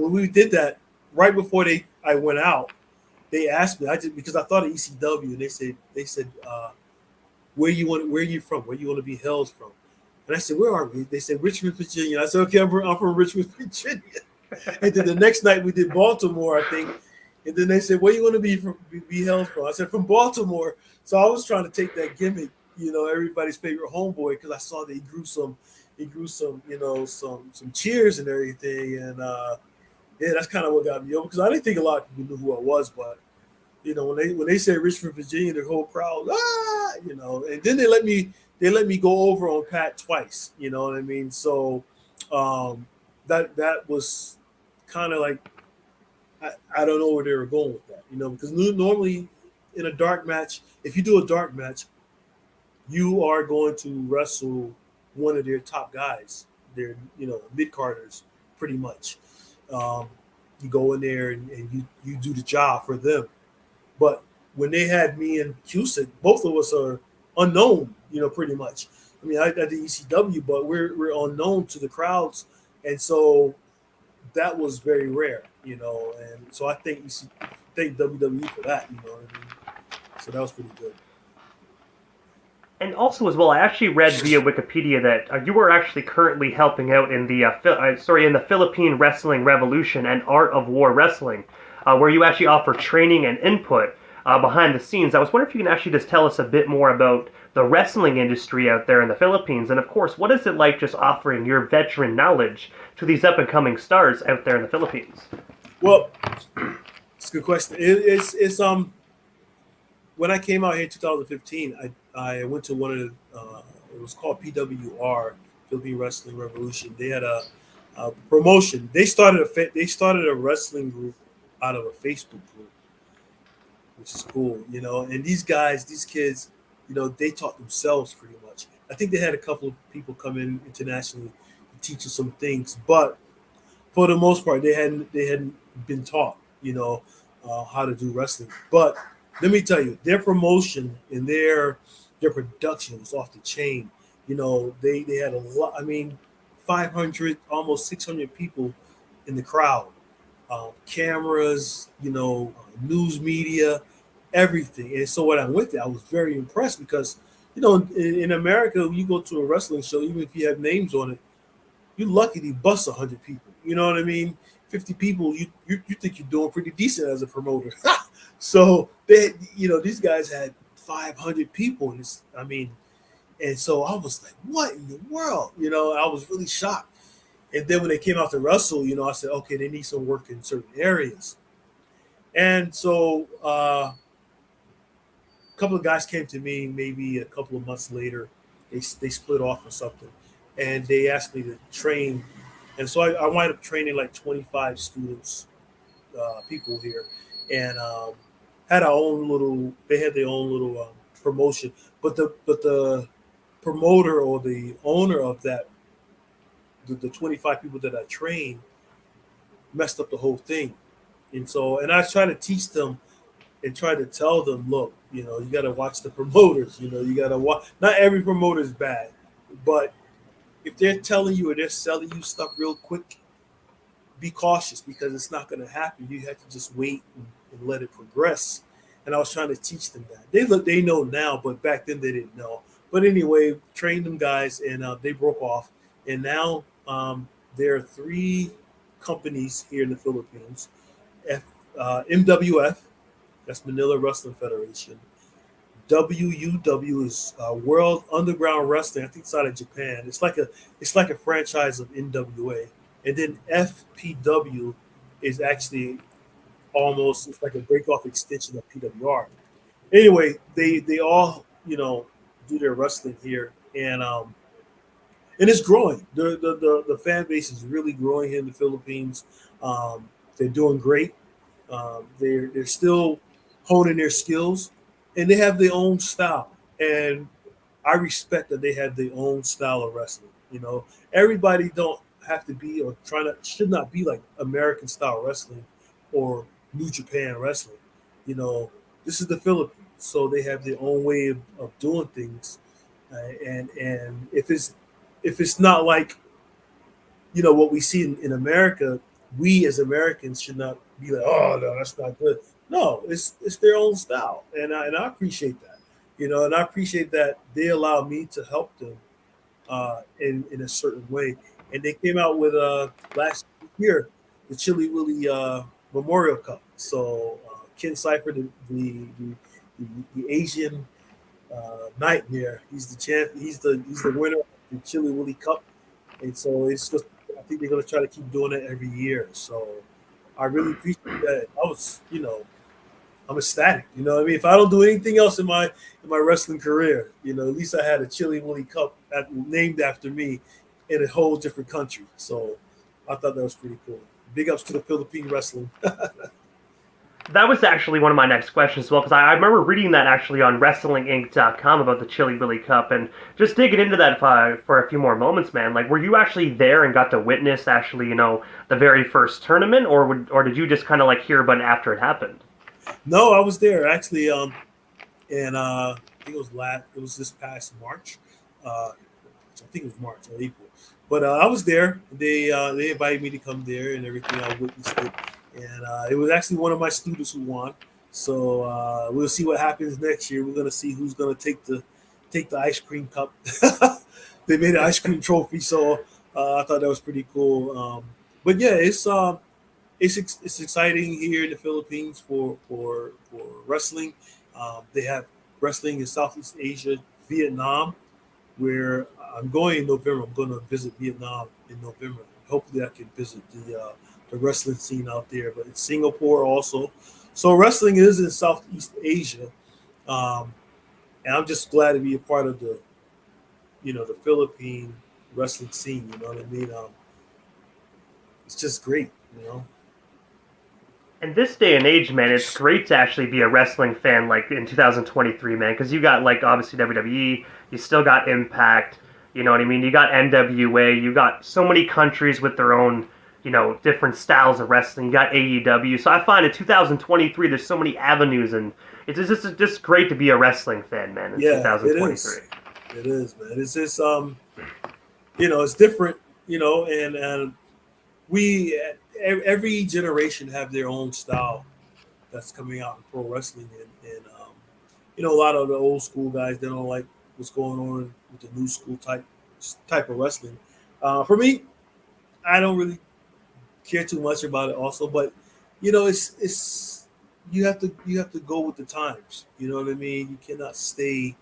when we did that, right before I went out, they asked me. Because I thought of ECW, and they said, where are you from? Where you want to be held from? And I said, where are we? They said, Richmond, Virginia. I said, okay, I'm from Richmond, Virginia. And then the next night we did Baltimore, I think. And then they said, where you want to be held from? I said, from Baltimore. So I was trying to take that gimmick, everybody's favorite homeboy, because I saw that he grew some, some cheers and everything. And yeah, that's kind of what got me over, because I didn't think a lot of people knew who I was, but when they said Richmond, Virginia, the whole crowd, and then they let me go over on Pat twice, you know what I mean? So that was kind of like, I don't know where they were going with that, because normally in a dark match, if you do a dark match, you are going to wrestle one of their top guys, their mid-carders, pretty much. You go in there and you do the job for them. But when they had me and Cusick, both of us are unknown, pretty much. I mean, I did ECW, but we're unknown to the crowds, and so that was very rare, and so I thank WWE for that, you know what I mean? So that was pretty good. And also as well, I actually read via Wikipedia that you were actually currently helping out in the in the Philippine Wrestling Revolution and Art of War Wrestling, where you actually offer training and input behind the scenes. I was wondering if you can actually just tell us a bit more about the wrestling industry out there in the Philippines, and of course, what is it like just offering your veteran knowledge to these up-and-coming stars out there in the Philippines? Well, it's a good question. It's when I came out here in 2015, I went to one of the it was called PWR, Philippine Wrestling Revolution. They had a promotion. They started a wrestling group out of a Facebook group, which is cool, you know. And these kids, you know, they taught themselves pretty much. I think they had a couple of people come in internationally to teach us some things, but for the most part, they hadn't been taught, you know, how to do wrestling. But let me tell you, their promotion and their production was off the chain. You know, they had a lot. I mean, 500, almost 600 people in the crowd, cameras, you know, news media, everything. And so when I went there, I was very impressed because, you know, in America, when you go to a wrestling show, even if you have names on it, you're lucky to bust 100 people. You know what I mean? 50 people, you think you're doing pretty decent as a promoter. So they, you know, these guys had 500 people. And I mean, and so I was like, what in the world? You know, I was really shocked. And then when they came out to Wrestle, you know, I said, okay, they need some work in certain areas. And so a couple of guys came to me maybe a couple of months later. They split off or something. And they asked me to train. And so I wound up training like 25 students, people here. And had our own little, they had their own little promotion. But the promoter or the owner of that, the 25 people that I trained messed up the whole thing. And so, and I try to teach them and try to tell them, look, you know, you got to watch the promoters. You know, you got to watch. Not every promoter is bad, but if they're telling you or they're selling you stuff real quick, be cautious because it's not going to happen. You have to just wait and let it progress. And I was trying to teach them that. They know now, but back then they didn't know. But anyway, trained them guys, and they broke off. And now there are 3 companies here in the Philippines. MWF, that's Manila Wrestling Federation. WUW is World Underground Wrestling. I think it's out of Japan. It's like a franchise of NWA. And then FPW is actually almost, it's like a break-off extension of PWR. Anyway, they all, you know, do their wrestling here, and it's growing. The fan base is really growing here in the Philippines. They're doing great. They're still honing their skills, and they have their own style. And I respect that they have their own style of wrestling. You know, everybody don't have to be or should not be like American style wrestling or New Japan wrestling. You know, this is the Philippines, so they have their own way of doing things. And if it's not like, you know, what we see in America, we as Americans should not be like, oh no, that's not good. No, it's their own style, and I appreciate that, you know, and I appreciate that they allow me to help them in a certain way. And they came out with last year the Chili Willy Memorial Cup. So Ken Cypher, the Asian nightmare, he's the champ. He's the winner of the Chili Willy Cup, and so it's just, I think they're gonna try to keep doing it every year. So I really appreciate that. I was, you know, I'm ecstatic. You know what I mean? If I don't do anything else in my wrestling career, you know, at least I had a Chili Willy Cup named after me in a whole different country. So I thought that was pretty cool. Big ups to the Philippine wrestling. That was actually one of my next questions as well, because I remember reading that actually on WrestlingInc.com about the Chili Willy Cup, and just digging into that for a few more moments, man. Like, were you actually there and got to witness actually, you know, the very first tournament, or did you just kind of like hear about it after it happened? No, I was there actually, and I think it was this past March. I think it was March or April, but I was there. They invited me to come there and everything. I witnessed it. And it was actually one of my students who won. So we'll see what happens next year. We're gonna see who's gonna take the ice cream cup. They made an ice cream trophy, so I thought that was pretty cool. But yeah, it's exciting here in the Philippines for wrestling. They have wrestling in Southeast Asia, Vietnam, where I'm going in November. I'm going to visit Vietnam in November. Hopefully, I can visit the wrestling scene out there, but in Singapore also. So wrestling is in Southeast Asia, and I'm just glad to be a part of the Philippine wrestling scene. You know what I mean? It's just great, you know. In this day and age, man, it's great to actually be a wrestling fan, like in 2023, man, because you got like obviously WWE, you still got Impact, you know what I mean? You got NWA, you got so many countries with their own, different styles of wrestling. You got AEW, so I find in 2023 there's so many avenues, and it's just great to be a wrestling fan, man. In Yeah, 2023, it is, man. It's just it's different, and we every generation have their own style that's coming out in pro wrestling, and a lot of the old school guys, they don't like what's going on with the new school type of wrestling. For me, I don't really care too much about it also, but it's you have to go with the times. You know what I mean? You cannot stay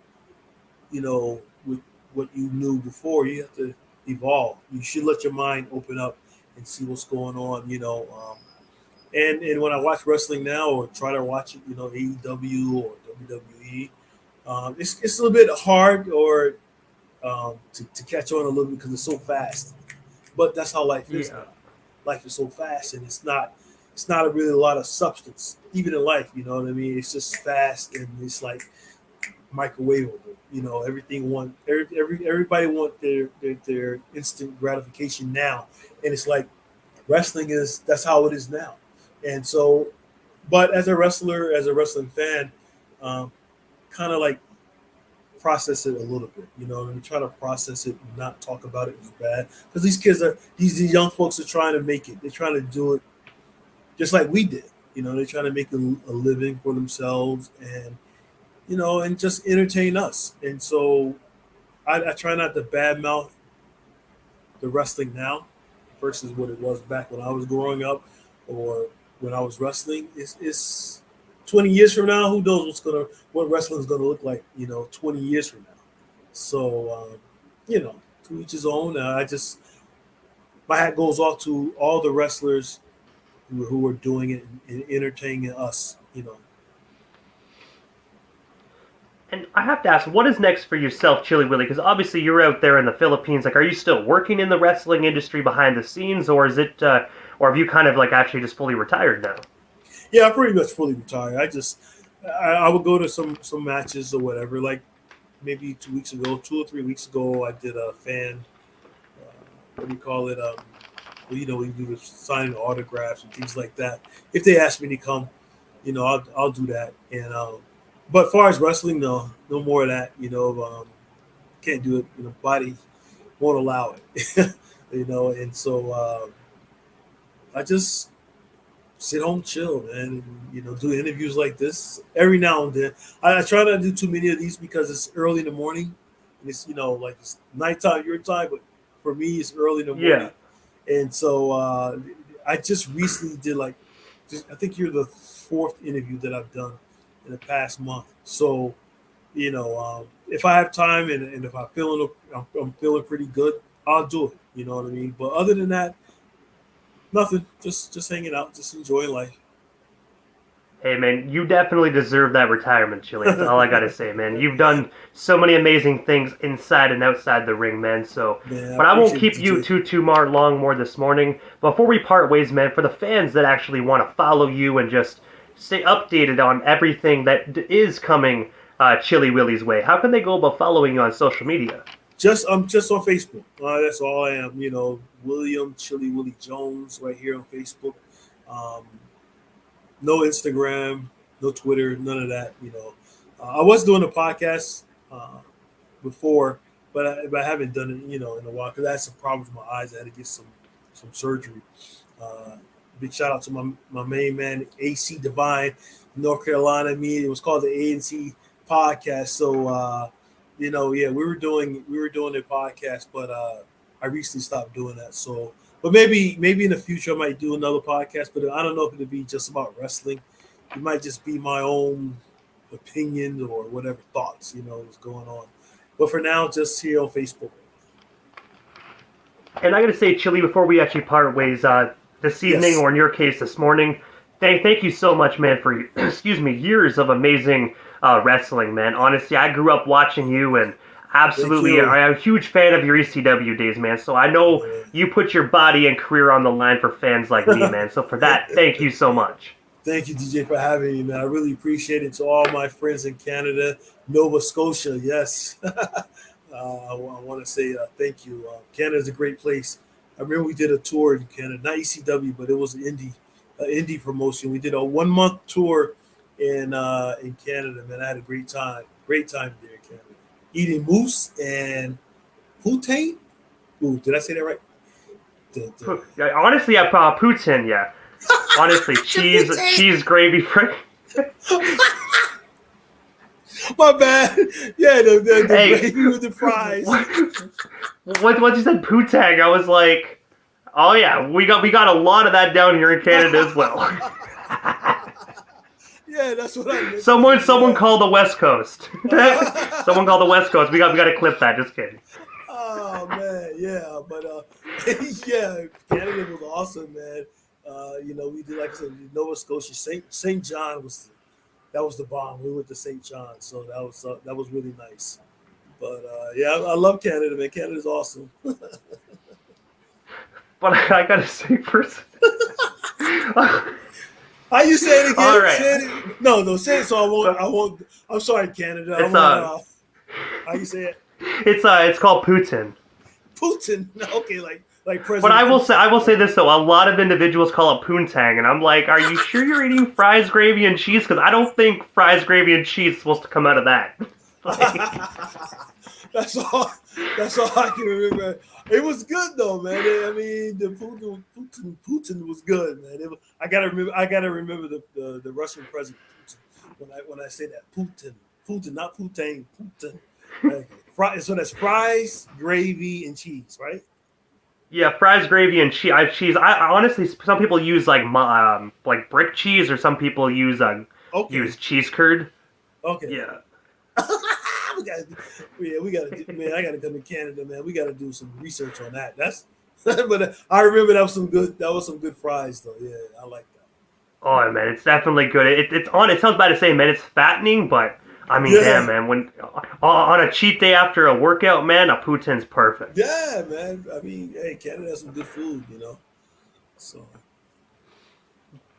with what you knew before. You have to evolve. You should let your mind open up and see what's going on. And when I watch wrestling now or try to watch it, AEW or WWE, it's a little bit hard or to catch on a little bit because it's so fast. But that's how life is now. Life is so fast, and it's not really a lot of substance, even in life. You know what I mean? It's just fast, and it's like microwavable. Everybody want their instant gratification now, and it's like wrestling that's how it is now. And so, but as a wrestling fan, kind of like process it a little bit, and try to process it and not talk about it as bad. Because these young folks are trying to make it. They're trying to do it just like we did. They're trying to make a living for themselves and, and just entertain us. And so I try not to badmouth the wrestling now versus what it was back when I was growing up or when I was wrestling. It's 20 years from now, who knows what wrestling is gonna look like, 20 years from now. So, to each his own. My hat goes off to all the wrestlers who are doing it and entertaining us. And I have to ask, what is next for yourself, Chili Willy? Because obviously you're out there in the Philippines. Like, are you still working in the wrestling industry behind the scenes, or is it, or have you kind of like actually just fully retired now? Yeah, I'm pretty much fully retired. I would go to some matches or whatever. Like maybe 2 or 3 weeks ago, I did a fan. What do you call it? We do signing autographs and things like that. If they ask me to come, I'll do that. And but as far as wrestling, no more of that. Can't do it. Body won't allow it. And so I just sit home, chill, man, and do interviews like this every now and then. I try not to do too many of these because it's early in the morning, and it's like it's nighttime your time, but for me it's early in the morning. Yeah. And so I just recently did I think you're the fourth interview that I've done in the past month. So if I have time and if I'm feeling pretty good, I'll do it. You know what I mean? But other than that, nothing, just hanging out, just enjoying life. Hey, man, you definitely deserve that retirement, Chili. That's all I got to say, man. You've done so many amazing things inside and outside the ring, man. So, but I won't keep you too long more this morning. Before we part ways, man, for the fans that actually want to follow you and just stay updated on everything that is coming Chili Willy's way, how can they go about following you on social media? I'm just on Facebook. That's all I am. William Chili Willy Jones right here on Facebook. No Instagram, no Twitter, none of that. I was doing a podcast before, but I haven't done it, in a while because I had some problems with my eyes. I had to get some surgery. Big shout out to my main man, AC Divine, North Carolina. It was called the ANC podcast. So. We were doing a podcast, but I recently stopped doing that. So, but maybe in the future I might do another podcast, but I don't know if it'll be just about wrestling. It might just be my own opinions or whatever thoughts, what's going on. But for now, just here on Facebook. And I got to say, Chili, before we actually part ways this evening, or in your case this morning, thank you so much, man, for years of amazing wrestling, man. Honestly, I grew up watching you, and absolutely, I'm a huge fan of your ECW days, man. So I know you put your body and career on the line for fans like me, man. So for that, thank you so much. Thank you, DJ, for having me, man. I really appreciate it. To all my friends in Canada, Nova Scotia, yes. I want to say thank you. Canada's a great place. I remember we did a tour in Canada, not ECW, but it was an indie promotion. We did a 1 month tour in Canada, man. I had a great time there in Canada. Eating moose and poutine. Ooh, did I say that right? Honestly, poutine, yeah. Honestly, cheese gravy frick. My bad. Yeah, the Hey, gravy with the fries. What you said poutine? I was like, oh yeah, we got a lot of that down here in Canada as well. Yeah, that's what I meant. Someone called the West Coast. Someone called the West Coast. We got to clip that. Just kidding. Oh man, yeah, but yeah, Canada was awesome, man. We did, like I said, Nova Scotia, Saint John was the bomb. We went to Saint John, so that was really nice. But yeah, I love Canada, man. Canada's awesome. But I gotta say first. How you say it again? All right. Say it. No, say it. So I won't. I'm sorry, Canada. How you say it? It's called Putin. Putin. Okay, like President. But I will say this though, a lot of individuals call it poontang, and I'm like, are you sure you're eating fries, gravy, and cheese? Because I don't think fries, gravy, and cheese is supposed to come out of that. That's all I can remember. It was good though, man. I mean, the Putin was good, man. I gotta remember the Russian president when I say that Putin, not Putin, Putin. So that's fries, gravy, and cheese, right? Yeah, fries, gravy, and cheese. I honestly, some people use like brick cheese, or some people use use cheese curd. Okay. Yeah. we gotta man. I gotta come to Canada, man. We gotta do some research on that. But I remember that was some good fries though. Yeah, I like that. Oh man, it's definitely good. It sounds bad to say, man. It's fattening, but I mean, damn, man. When on a cheat day after a workout, man, a poutin's perfect. Yeah, man. I mean, hey, Canada has some good food, So.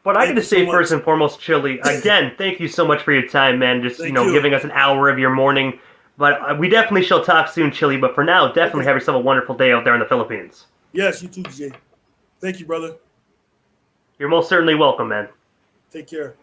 But I got to say, first and foremost, Chili, again, thank you so much for your time, man. Just, giving us an hour of your morning. But we definitely shall talk soon, Chili. But for now, definitely have yourself a wonderful day out there in the Philippines. Yes, you too, DJ. Thank you, brother. You're most certainly welcome, man. Take care.